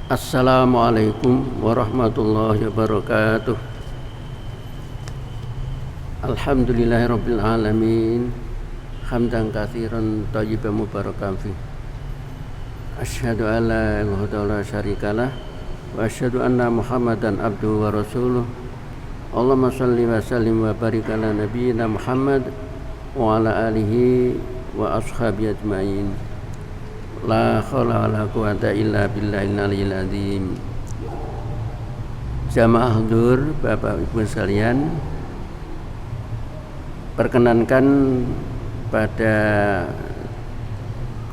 Assalamualaikum warahmatullahi wabarakatuh. Alhamdulillahirabbil alamin. Hamdan katsiran thayyiban mubarakan fi. Asyhadu an la ilaha illallah syarikalah wa asyhadu anna Muhammadan abduhu wa rasuluh. Allahumma shalli wa sallim wa barik ala nabiyyina Muhammad wa ala alihi wa ashabihi ajmain. La haula wala quwata illa billahil aliyyil azim. Jamaah hudur, Bapak Ibu sekalian, perkenankan pada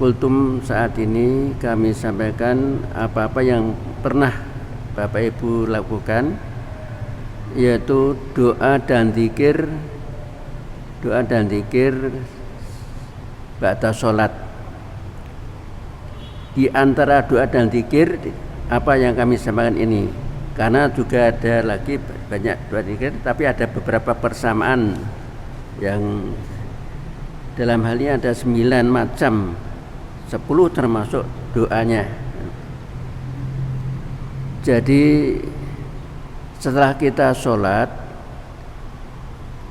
kultum saat ini kami sampaikan apa-apa yang pernah Bapak Ibu lakukan, yaitu doa dan zikir ba'da sholat. Di antara doa dan zikir apa yang kami sampaikan ini, karena juga ada lagi banyak doa zikir, tapi ada beberapa persamaan yang dalam hal ini ada 9 macam, 10 termasuk doanya. Jadi setelah kita sholat,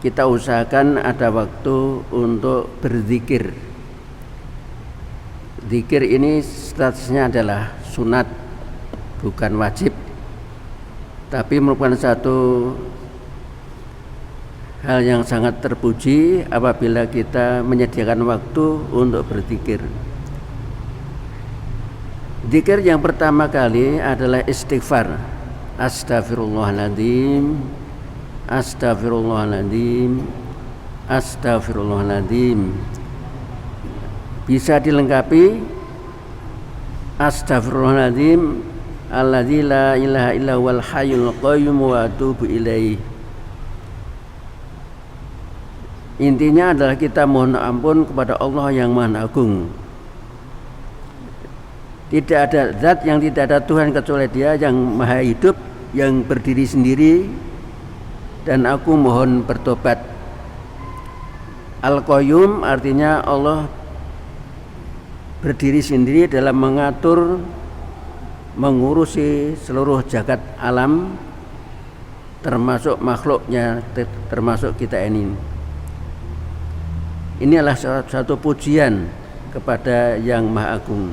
kita usahakan ada waktu untuk berzikir. Zikir ini statusnya adalah sunat, bukan wajib, tapi merupakan satu hal yang sangat terpuji apabila kita menyediakan waktu untuk berzikir. Zikir yang pertama kali adalah istighfar. Astaghfirullahaladzim, astaghfirullahaladzim, astaghfirullahaladzim. Bisa dilengkapi astaghfirullahaladzim alladzi la ilaha illa huwal hayyul qayyum wa atubu ilaih. Intinya adalah kita mohon ampun kepada Allah yang Maha Agung. Tidak ada zat yang tidak ada Tuhan kecuali Dia yang Maha Hidup, yang berdiri sendiri, dan aku mohon bertobat. Al-Qayyum artinya Allah berdiri sendiri dalam mengatur, mengurusi seluruh jagat alam, termasuk makhluknya, termasuk kita ini. Ini adalah satu pujian kepada Yang Maha Agung.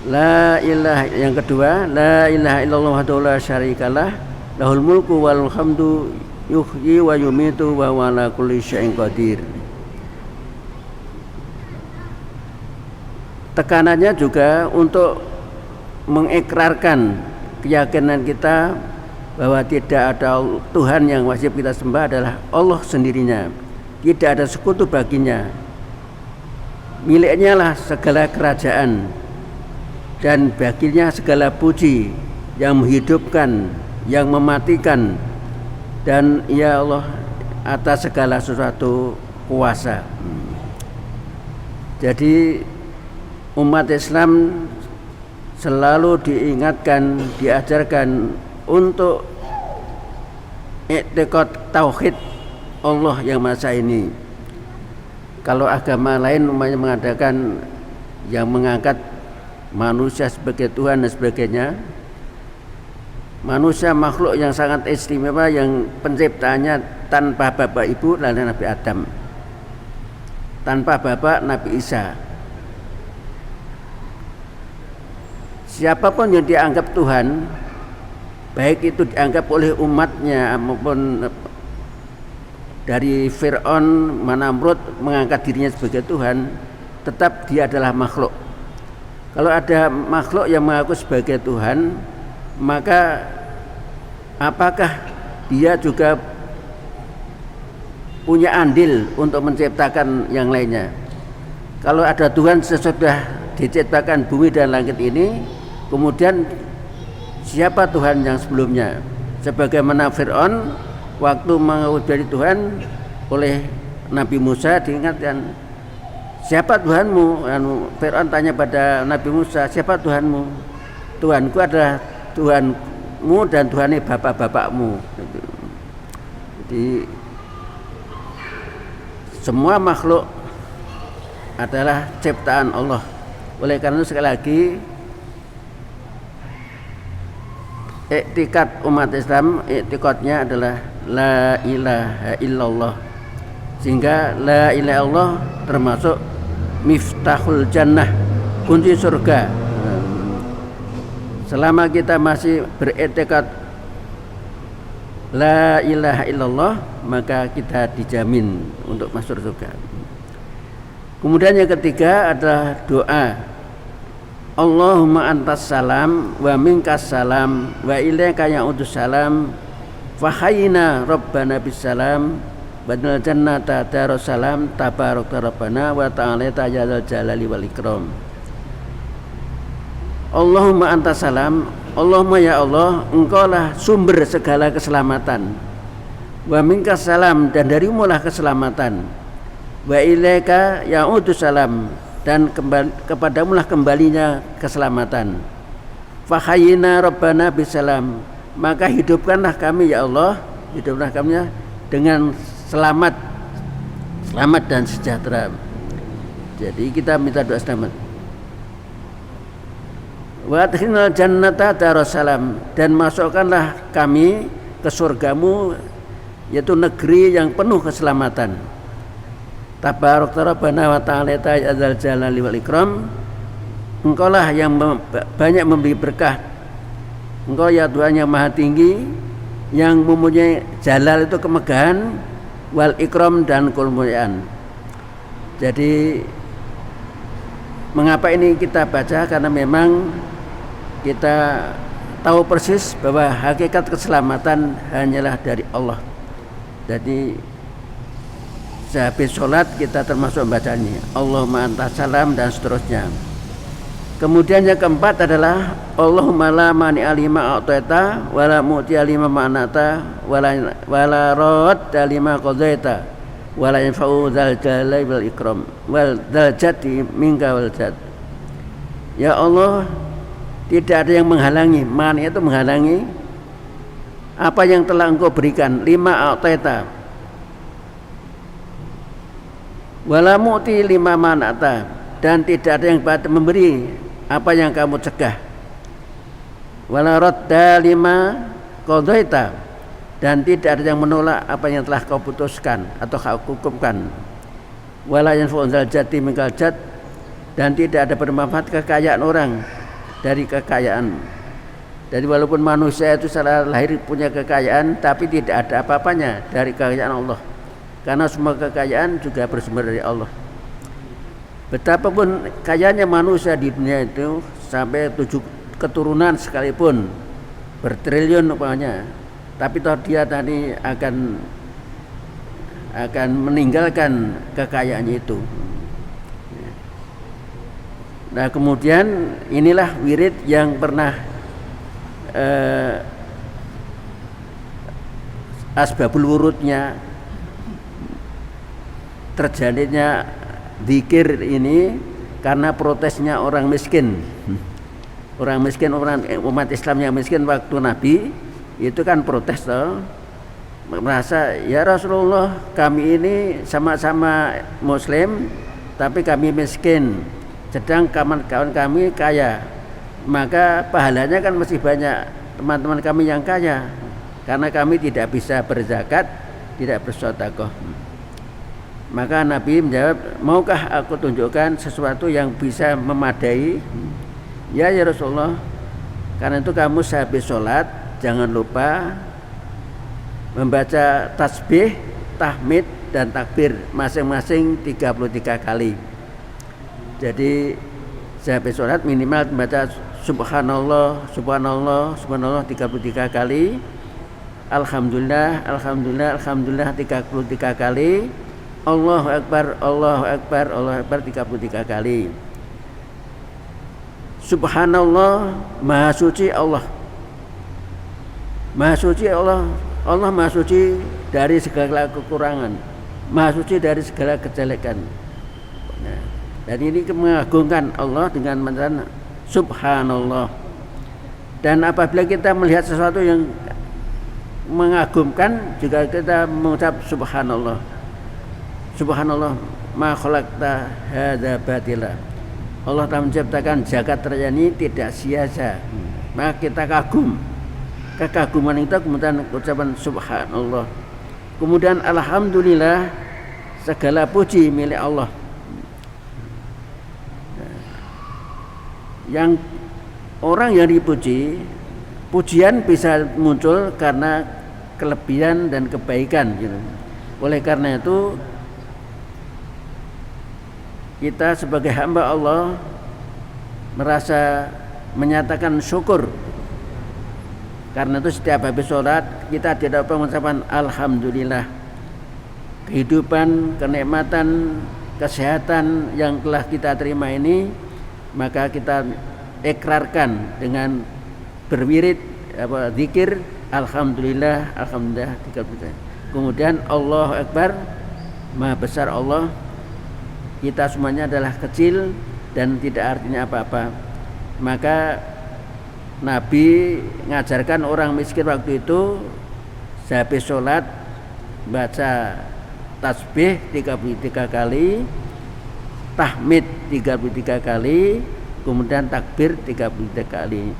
La ilaha, yang kedua, la ilaha illallah wahdahu la syarikalah, lahul mulku wal hamdu yuhyi wa yumitu wa huwa ala kulli syai'in qadir. Tekanannya juga untuk mengikrarkan keyakinan kita bahwa tidak ada Tuhan yang wajib kita sembah adalah Allah sendirinya. Tidak ada sekutu baginya. Miliknya lah segala kerajaan, dan baginya segala puji, yang menghidupkan, yang mematikan, dan ya Allah atas segala sesuatu kuasa. Jadi umat Islam selalu diingatkan, diajarkan untuk i'tiqad tauhid Allah yang Maha ini. Kalau agama lain mengadakan yang mengangkat manusia sebagai Tuhan dan sebagainya, manusia makhluk yang sangat istimewa yang penciptaannya tanpa bapak ibu adalah Nabi Adam, tanpa bapak Nabi Isa. Siapapun yang dianggap Tuhan, baik itu dianggap oleh umatnya maupun dari Fir'aun, Namrud mengangkat dirinya sebagai Tuhan, tetap dia adalah makhluk. Kalau ada makhluk yang mengaku sebagai Tuhan, maka apakah dia juga punya andil untuk menciptakan yang lainnya? Kalau ada Tuhan sesudah diciptakan bumi dan langit ini, kemudian siapa Tuhan yang sebelumnya? Sebagaimana Fir'aun waktu mengaku dari Tuhan oleh Nabi Musa diingatkan, siapa Tuhanmu? Fir'aun tanya pada Nabi Musa, siapa Tuhanmu? Tuhanku adalah Tuhanmu dan Tuhannya bapak-bapakmu. Jadi semua makhluk adalah ciptaan Allah. Oleh karena itu sekali lagi Iktikad umat Islam, iktikadnya adalah la ilaha illallah. Sehingga la ilaha illallah termasuk miftahul jannah, kunci surga. Selama kita masih beriktikad la ilaha illallah, maka kita dijamin untuk masuk surga. Kemudian yang ketiga adalah doa. Allahumma antas salam wa minkas salam wa ilaika ya'udus salam fahayyina rabbana bisalam badal jannata darussalam tabarakta rabbana wa ta'ala ya jalali wal ikram. Allahumma antas salam, Allahumma ya Allah, engkaulah sumber segala keselamatan. Wa minkas salam, dan darimu lah keselamatan. Wa ilaika ya'udus salam, dan kepadamu lah kembalinya keselamatan. Fahayyina rabbana bisalam, maka hidupkanlah kami ya Allah, hidupkanlah kami dengan selamat dan sejahtera. Jadi kita minta doa selamat. Wa adkhilnal jannata darussalam, dan masukkanlah kami ke surgamu, yaitu negeri yang penuh keselamatan. Tabarakta rabbana wa ta'ala ya dzal jalali wal ikram, engkaulah yang banyak memberi berkah. Engkau ya Tuhan yang maha tinggi, yang mempunyai jalal itu kemegahan, wal ikram dan kemuliaan. Jadi mengapa ini kita baca? Karena memang kita tahu persis bahwa hakikat keselamatan hanyalah dari Allah. Jadi sehabis sholat kita termasuk membacanya Allahumma antas salam dan seterusnya. Kemudian yang keempat adalah Allahumma la mani'a lima a'taita wa la mu'tiya lima mana'ta wa la radda lima qadaita wa la yanfa'u dzal jalali wal ikram wal dzal jaddi minka wal jad. Ya Allah, tidak ada yang menghalangi, mani itu menghalangi apa yang telah engkau berikan, lima a'taita wa la mu'ti lima mana'ta, dan tidak ada yang memberi apa yang kamu cegah, wala radda lima qadaita, dan tidak ada yang menolak apa yang telah kau putuskan atau kau hukumkan, wala yanfa'u dzal jaddi minkal jad, dan tidak ada bermanfaat kekayaan orang dari kekayaan. Jadi walaupun manusia itu secara lahir punya kekayaan, tapi tidak ada apa-apanya dari kekayaan Allah, karena semua kekayaan juga bersumber dari Allah. Betapapun kayanya manusia di dunia itu, sampai 7 keturunan sekalipun bertriliun umpamanya, tapi toh dia tadi akan meninggalkan kekayaannya itu. Nah kemudian inilah wirid yang pernah asbabul wurudnya terjadinya zikir ini karena protesnya orang miskin. Orang miskin, umat Islam yang miskin waktu Nabi itu kan protes toh, merasa ya Rasulullah, kami ini sama-sama muslim tapi kami miskin, sedang kawan-kawan kami kaya, maka pahalanya kan masih banyak teman-teman kami yang kaya, karena kami tidak bisa berzakat, tidak bersedekah. Maka Nabi menjawab, maukah aku tunjukkan sesuatu yang bisa memadai? Ya Rasulullah, karena itu kamu sehabis sholat jangan lupa membaca tasbih, tahmid dan takbir masing-masing 33 kali. Jadi sehabis sholat minimal membaca subhanallah, subhanallah, subhanallah 33 kali, alhamdulillah, alhamdulillah, alhamdulillah 33 kali, Allahu Akbar, Allahu Akbar, Allahu Akbar 33 kali. Subhanallah, maha suci Allah. Maha suci Allah, Allah maha suci dari segala kekurangan, maha suci dari segala kejelekan. Nah, dan ini mengagungkan Allah dengan mengucapkan Subhanallah. Dan apabila kita melihat sesuatu yang mengagumkan, juga kita mengucap Subhanallah. Subhanallah ma khalaqta hadza batila. Allah telah menciptakan jagat raya ini tidak sia-sia. Maka kita kagum kekaguman itu, kemudian ucapan subhanallah, kemudian alhamdulillah, segala puji milik Allah. Yang orang yang dipuji, pujian bisa muncul karena kelebihan dan kebaikan gitu. Oleh karena itu kita sebagai hamba Allah merasa menyatakan syukur. Karena itu setiap habis sholat kita tidak lupa mengucapkan alhamdulillah. Kehidupan, kenikmatan, kesehatan yang telah kita terima ini, maka kita ikrarkan dengan berwirid zikir alhamdulillah, alhamdulillah 30. Kemudian Allahu Akbar, Maha besar Allah. Kita semuanya adalah kecil dan tidak artinya apa-apa. Maka Nabi ngajarkan orang miskin waktu itu habis sholat baca tasbih 33 kali, tahmid 33 kali, kemudian takbir 33 kali.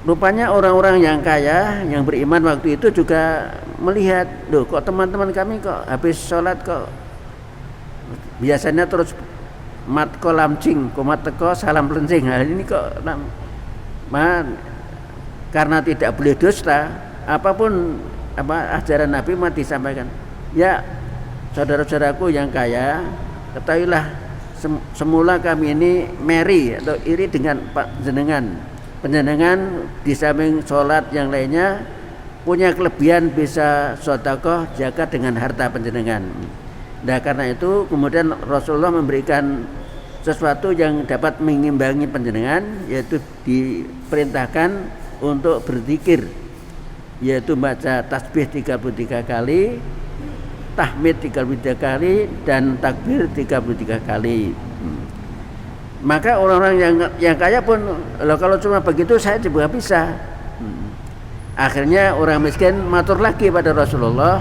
Rupanya orang-orang yang kaya, yang beriman waktu itu juga melihat, loh kok teman-teman kami kok habis sholat kok biasanya terus mat kolam cing, komat teko salam lencing. Hal ini kok karena tidak boleh dusta, apapun ajaran Nabi mati disampaikan. Ya saudara-saudaraku yang kaya, ketahuilah semula kami ini meri atau iri dengan Pak jenengan. Penjenengan di samping sholat yang lainnya punya kelebihan bisa sedekah zakat dengan harta penjenengan. Nah karena itu kemudian Rasulullah memberikan sesuatu yang dapat mengimbangi penjenengan, yaitu diperintahkan untuk berzikir, yaitu baca tasbih 33 kali, tahmid 33 kali, dan takbir 33 kali. Maka orang-orang yang kaya pun, kalau cuma begitu saya juga bisa. Akhirnya orang miskin matur lagi pada Rasulullah,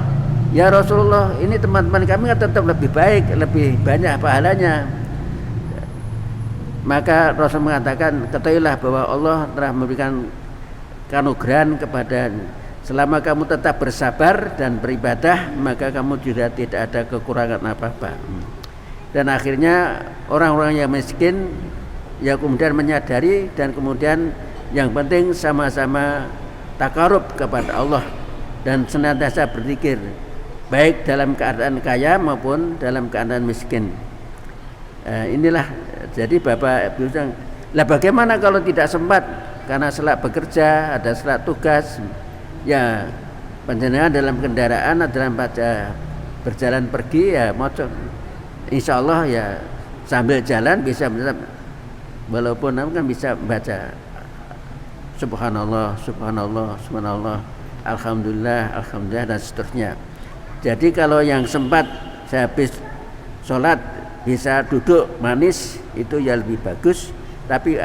ya Rasulullah, ini teman-teman kami tetap lebih baik, lebih banyak pahalanya. Maka Rasul mengatakan, ketahuilah bahwa Allah telah memberikan kanugrahan kepada, selama kamu tetap bersabar dan beribadah, maka kamu juga tidak ada kekurangan apa-apa. Dan akhirnya orang-orang yang miskin ya kemudian menyadari, dan kemudian yang penting sama-sama takarub kepada Allah dan senantiasa berzikir, baik dalam keadaan kaya maupun dalam keadaan miskin. Inilah jadi Bapak Ibu bilang, lah bagaimana kalau tidak sempat karena selak bekerja, ada selak tugas, ya panjenengan dalam kendaraan, dalam berjalan pergi ya moco, insya Allah ya sambil jalan bisa, walaupun kan bisa baca subhanallah, subhanallah, subhanallah, alhamdulillah, alhamdulillah, dan seterusnya. Jadi kalau yang sempat habis sholat bisa duduk manis itu ya lebih bagus. Tapi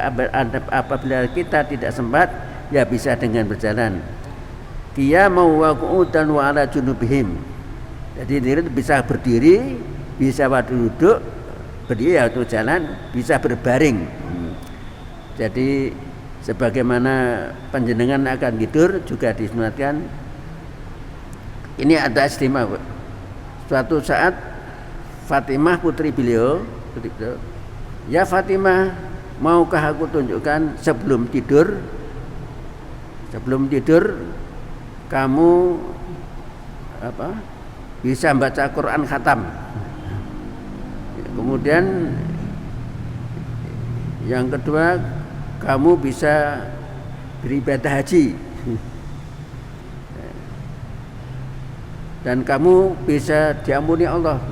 apabila kita tidak sempat ya bisa dengan berjalan. Qiyamu wa qu'udan wa ala junubihim. Jadi diri bisa berdiri, bisa duduk, berdiri atau jalan, bisa berbaring. Jadi sebagaimana panjenengan akan tidur juga disunatkan. Ini ada istimewa. Suatu saat Fatimah putri beliau, ya Fatimah, maukah aku tunjukkan sebelum tidur kamu bisa baca Quran khatam. Kemudian yang kedua, kamu bisa beribadah haji, dan kamu bisa diampuni Allah.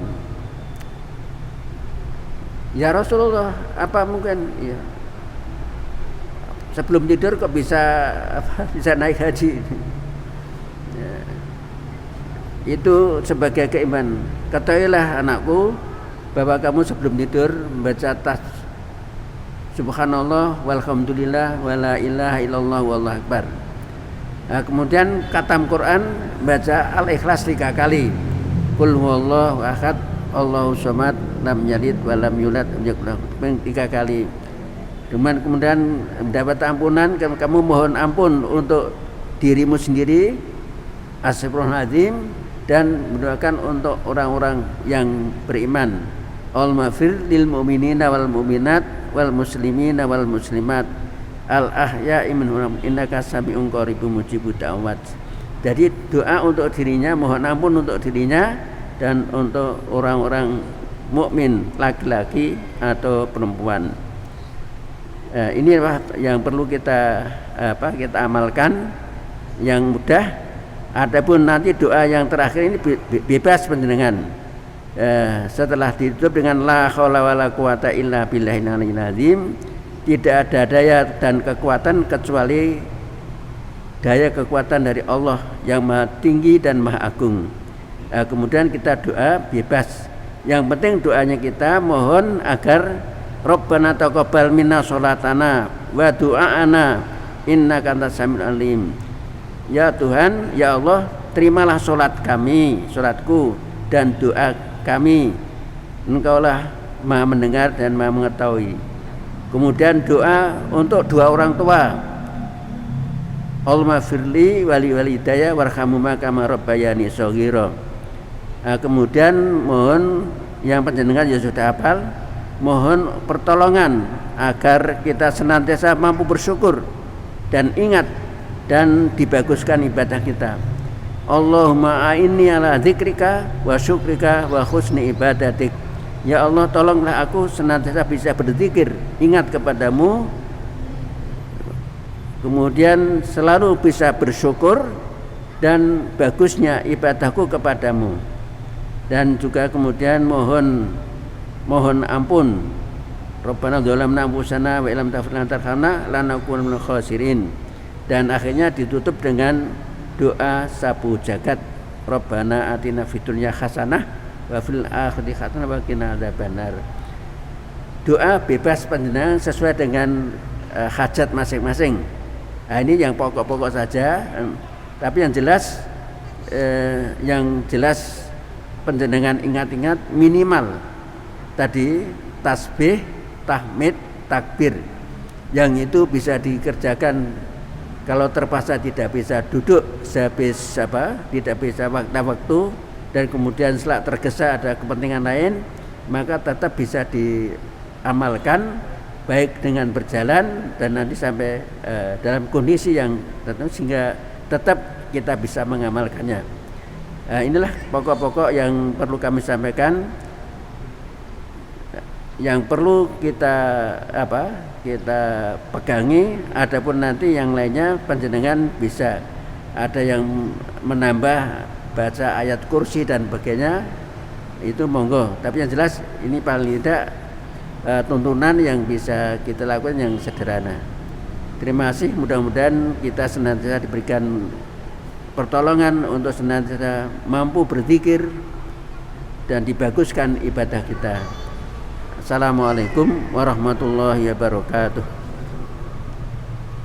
Ya Rasulullah, apa mungkin ya, sebelum tidur kok bisa naik haji? Ya, itu sebagai keimanan. Ketahuilah anakku bahwa kamu sebelum tidur membaca subhanallah walhamdulillah wala ilaha illallah wallahu akbar. Nah, kemudian khatam Quran baca Al-Ikhlas 3 kali. Qul huwallahu ahad, Allahu samad, lam yalid wa lam yulad, 3 kali. kemudian mendapat ampunan, kamu mohon ampun untuk dirimu sendiri, astagfirullahaladzim, dan mendoakan untuk orang-orang yang beriman. Al-maghfir lil mu'minina wal mu'minat wal muslimina wal muslimat al ahya'i minhum innaka sami'un qaribun mujibud da'wat. Jadi doa untuk dirinya, mohon ampun untuk dirinya dan untuk orang-orang mukmin laki-laki atau perempuan. Inilah yang perlu kita amalkan, yang mudah. Adapun nanti doa yang terakhir ini bebas panjenengan. Setelah ditutup dengan la haula wala quwata illa billahil aliyyil azim, tidak ada daya dan kekuatan kecuali daya kekuatan dari Allah yang Maha Tinggi dan Maha Agung. Kemudian kita doa bebas. Yang penting doanya kita mohon agar Rabbana taqabbal minna sholatana wa du'aana innaka antas samiul alim. Ya Tuhan, ya Allah, terimalah sholat kami, sholatku, dan doa kami. Engkaulah Maha mendengar dan Maha mengetahui. Kemudian doa untuk dua orang tua. Allahumma firli wali walidayya warhamhuma kama rabbayani shaghira. Kemudian mohon, yang panjenengan ya sudah hafal, mohon pertolongan agar kita senantiasa mampu bersyukur dan ingat dan dibaguskan ibadah kita. Allahumma a'inni ala dzikrika wa syukrika wa husni ibadatik. Ya Allah, tolonglah aku senantiasa bisa berzikir, ingat kepadamu, kemudian selalu bisa bersyukur dan bagusnya ibadahku kepadamu. Dan juga kemudian mohon ampun. Rabbana dzalamna anfusana wa illam taghfir lana tarhamna lanakunanna minal khasirin. Dan akhirnya ditutup dengan doa sapu jagat. Rabbana atina fid dunya hasanah wa fil akhirati hasanah wa qina adzabannar. Doa bebas panjenengan sesuai dengan hajat masing-masing. Nah, ini yang pokok-pokok saja. Tapi yang jelas panjenengan ingat-ingat minimal tadi tasbih, tahmid, takbir, yang itu bisa dikerjakan. Kalau terpaksa tidak bisa duduk sehabis tidak bisa waktu dan kemudian setelah tergesa ada kepentingan lain, maka tetap bisa diamalkan baik dengan berjalan dan nanti sampai dalam kondisi yang tentu sehingga tetap kita bisa mengamalkannya. Inilah pokok-pokok yang perlu kami sampaikan, yang perlu kita pegangi. Adapun nanti yang lainnya panjenengan bisa ada yang menambah baca ayat kursi dan sebagainya, itu monggo. Tapi yang jelas ini paling tidak tuntunan yang bisa kita lakukan yang sederhana. Terima kasih, mudah-mudahan kita senantiasa diberikan pertolongan untuk senantiasa mampu berzikir dan dibaguskan ibadah kita. Assalamualaikum warahmatullahi wabarakatuh.